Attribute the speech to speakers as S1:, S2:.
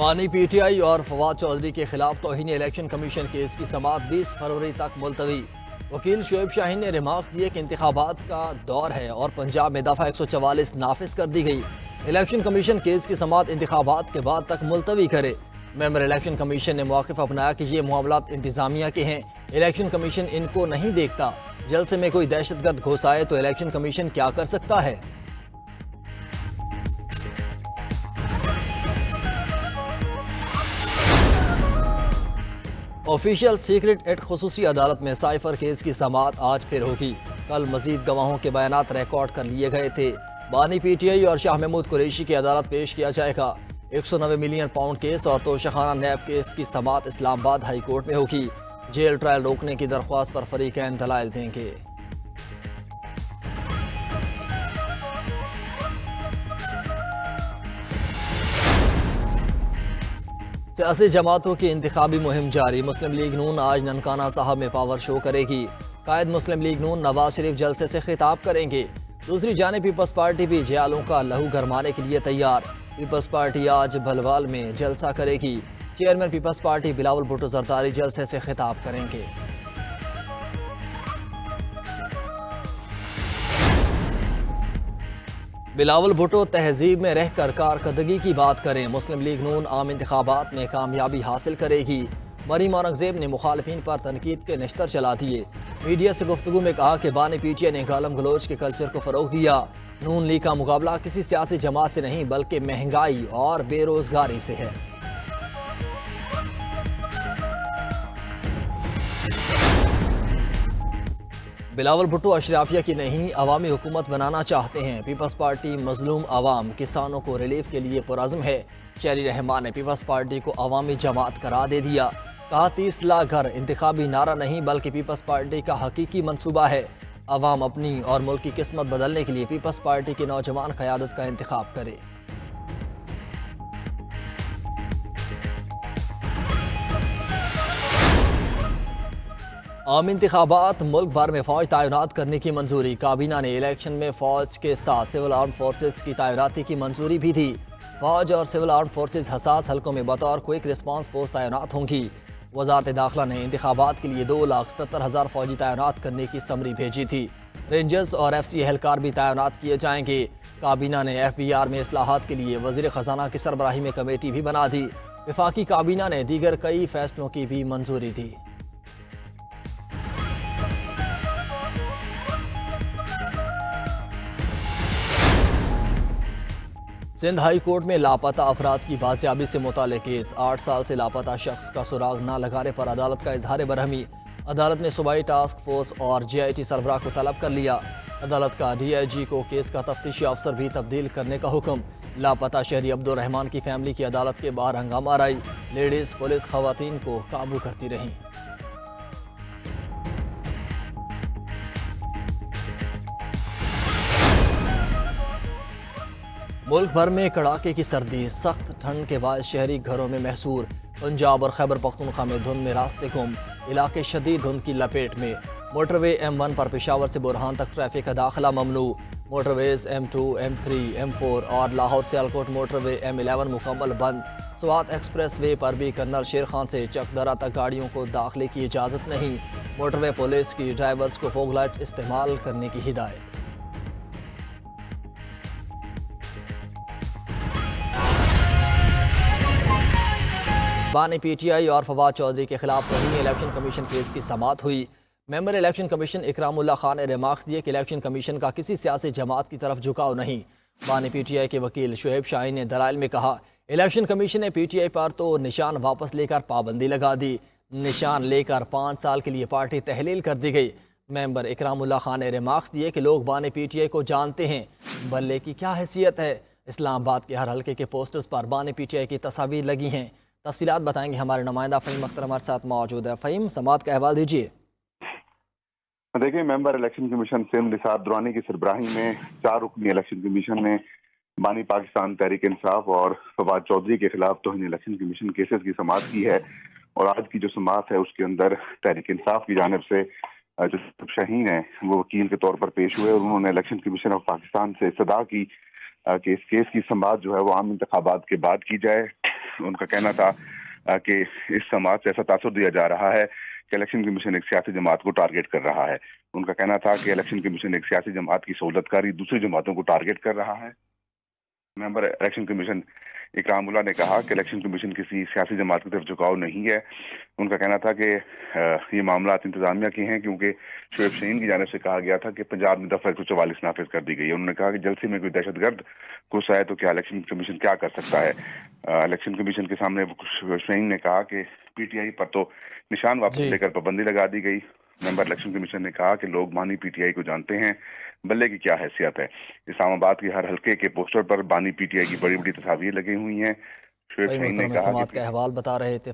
S1: بانی P T I اور فواد چودھری کے خلاف توہین الیکشن کمیشن کیس کی سماعت 20 فروری تک ملتوی۔ وکیل شعیب شاہین نے ریمارکس دیے کہ انتخابات کا دور ہے اور پنجاب میں دفعہ 144 نافذ کر دی گئی۔ الیکشن کمیشن کیس کی سماعت انتخابات کے بعد تک ملتوی کرے۔ ممبر الیکشن کمیشن نے موقف اپنایا کہ یہ معاملات انتظامیہ کے ہیں، الیکشن کمیشن ان کو نہیں دیکھتا۔ جلسے میں کوئی دہشت گرد گھس آئے تو الیکشن کمیشن کیا کر سکتا ہے؟ آفیشیل سیکرٹ ایٹ خصوصی عدالت میں سائفر کیس کی سماعت آج پھر ہوگی۔ کل مزید گواہوں کے بیانات ریکارڈ کر لیے گئے تھے۔ بانی پی ٹی آئی اور شاہ محمود قریشی کی عدالت پیش کیا جائے گا۔ 190 ملین پاؤنڈ کیس اور توشخانہ نیب کیس کی سماعت اسلام آباد ہائی کورٹ میں ہوگی۔ جیل ٹرائل روکنے کی درخواست پر فریقین دلائل دیں گے۔ سیاسی جماعتوں کی انتخابی مہم جاری۔ مسلم لیگ نون آج ننکانہ صاحب میں پاور شو کرے گی۔ قائد مسلم لیگ نون نواز شریف جلسے سے خطاب کریں گے۔ دوسری جانب پیپلز پارٹی بھی جیالوں کا لہو گرمانے کے لیے تیار۔ پیپلز پارٹی آج بھلوال میں جلسہ کرے گی۔ Chairman peoples party Bilawal Bhutto Zardari جلسے سے خطاب کریں گے۔ بلاول بھٹو تہذیب میں رہ کر کارکردگی کی بات کریں۔ مسلم لیگ نون عام انتخابات میں کامیابی حاصل کرے گی۔ مریم اورنگزیب نے مخالفین پر تنقید کے نشتر چلا دیے۔ میڈیا سے گفتگو میں کہا کہ بانی پی ٹی آئی نے گالم گلوچ کے کلچر کو فروغ دیا۔ نون لیگ کا مقابلہ کسی سیاسی جماعت سے نہیں بلکہ مہنگائی اور بے روزگاری سے ہے۔ بلاول بھٹو اشرافیہ کی نہیں عوامی حکومت بنانا چاہتے ہیں۔ پیپلز پارٹی مظلوم عوام کسانوں کو ریلیف کے لیے پرعزم ہے۔ شہری رحمان نے پیپلز پارٹی کو عوامی جماعت قرار دے دیا۔ کہا 30 لاکھ گھر انتخابی نعرہ نہیں بلکہ پیپلز پارٹی کا حقیقی منصوبہ ہے۔ عوام اپنی اور ملک کی قسمت بدلنے کے لیے پیپلز پارٹی کی نوجوان قیادت کا انتخاب کرے۔ عام انتخابات ملک بھر میں فوج تعینات کرنے کی منظوری۔ کابینہ نے الیکشن میں فوج کے ساتھ سول آرم فورسز کی تعیناتی کی منظوری بھی دی۔ فوج اور سول آرم فورسز حساس حلقوں میں بطور کوئک ریسپانس فورس تعینات ہوں گی۔ وزارت داخلہ نے انتخابات کے لیے 2,77,000 فوجی تعینات کرنے کی سمری بھیجی تھی۔ رینجرز اور ایف سی اہلکار بھی تعینات کیے جائیں گے۔ کابینہ نے ایف بی آر میں اصلاحات کے لیے وزیر خزانہ کی سربراہی میں کمیٹی بھی بنا دی۔ وفاقی کابینہ نے دیگر کئی فیصلوں کی بھی منظوری دی۔ سندھ ہائی کورٹ میں لاپتہ افراد کی بازیابی سے متعلق کیس۔ 8 سال سے لاپتہ شخص کا سراغ نہ لگانے پر عدالت کا اظہار برہمی۔ عدالت نے صوبائی ٹاسک فورس اور جے آئی ٹی سربراہ کو طلب کر لیا۔ عدالت کا ڈی آئی جی کو کیس کا تفتیشی افسر بھی تبدیل کرنے کا حکم۔ لاپتہ شہری عبد الرحمان کی فیملی کی عدالت کے باہر ہنگامہ آرائی۔ لیڈیز پولیس خواتین کو قابو کرتی رہیں۔ ملک بھر میں کڑاکے کی سردی، سخت ٹھنڈ کے باعث شہری گھروں میں محصور۔ پنجاب اور خیبر پختونخوا میں دھند میں راستے گم، علاقے شدید دھند کی لپیٹ میں۔ موٹر وے M1 پر پشاور سے برہان تک ٹریفک کا داخلہ ممنوع۔ موٹر ویز M2، M3، M4 اور لاہور سیالکوٹ موٹر وے M11 مکمل بند۔ سوات ایکسپریس وے پر بھی کرنل شیر خان سے چک درہ تک گاڑیوں کو داخلے کی اجازت نہیں۔ موٹر وے پولیس کی ڈرائیورز کو فوگ لائٹ استعمال کرنے کی ہدایت۔ بانی پی ٹی آئی اور فواد چودھری کے خلاف توہین الیکشن کمیشن کیس کی سماعت ہوئی۔ ممبر الیکشن کمیشن اکرام اللہ خان نے ریمارکس دیے کہ الیکشن کمیشن کا کسی سیاسی جماعت کی طرف جھکاؤ نہیں۔ بانی پی ٹی آئی کے وکیل شعیب شاہین نے دلائل میں کہا الیکشن کمیشن نے پی ٹی آئی پر تو نشان واپس لے کر پابندی لگا دی۔ نشان لے کر 5 سال کے لیے پارٹی تحلیل کر دی گئی۔ ممبر اکرام اللہ خان نے ریمارکس دیے کہ لوگ بانی پی ٹی آئی کو جانتے ہیں، بلے کی کیا حیثیت ہے۔ اسلام آباد کے ہر حلقے کے پوسٹرز پر بانی پی ٹی آئی کی تصاویر لگی ہیں۔ تفصیلات بتائیں گے ہمارے نمائندہ فہیم اختر ہمارے ساتھ موجود ہے۔ فہیم، سماعت کا احوال دیجیے۔
S2: دیکھیں، ممبر الیکشن کمیشن سندھ نثار درانی کی سربراہی میں 4 رکنی الیکشن کمیشن نے بانی پاکستان تحریک انصاف اور فواد چودھری کے خلاف توہین الیکشن کمیشن کیسز کی سماعت کی ہے، اور آج کی جو سماعت ہے اس کے اندر تحریک انصاف کی جانب سے جو شاہین ہیں وہ وکیل کے طور پر پیش ہوئے، اور انہوں نے الیکشن کمیشن آف پاکستان سے استدعا کی کہ اس کیس کی سماعت جو ہے وہ عام انتخابات کے بعد کی جائے، ان کا کہنا تھا کہ اس سماعت سے ایسا تاثر دیا جا رہا ہے کہ الیکشن کمیشن ایک سیاسی جماعت کو ٹارگٹ کر رہا ہے. ان کا کہنا تھا کہ الیکشن کمیشن ایک سیاسی جماعت کی سہولت کاری دوسری جماعتوں کو ٹارگٹ کر رہا ہے. ممبر الیکشن کمیشن اکرام اللہ نے کہا کہ الیکشن کمیشن کسی سیاسی جماعت کی طرف جھکاؤ نہیں ہے. ان کا کہنا تھا کہ یہ معاملات انتظامیہ کے ہیں کیونکہ شعیب شاہین کی جانب سے کہا گیا تھا کہ پنجاب میں دفعہ 144 نافذ کر دی گئی ہے. انہوں نے کہا کہ جلسے میں کوئی دہشت گرد گھس آئے تو کیا الیکشن کمیشن کیا کر سکتا ہے. الیکشن کمیشن کے سامنے شعیب شاہین نے کہا کہ پی ٹی آئی پر تو نشان واپس
S1: جی
S2: لے کر پابندی لگا دی گئی. ممبر الیکشن کمیشن نے کہا کہ لوگ بانی پی ٹی آئی کو جانتے ہیں، بلے کی کیا حیثیت ہے. اسلام آباد کے ہر حلقے کے پوسٹر پر بانی پی ٹی آئی کی بڑی بڑی تصاویر لگی ہوئی ہیں. شعیب
S1: بھائی
S2: شاہین نے
S1: محترم،
S2: کہا
S1: سماعت
S2: کہ
S1: کا احوال بتا رہے تھے.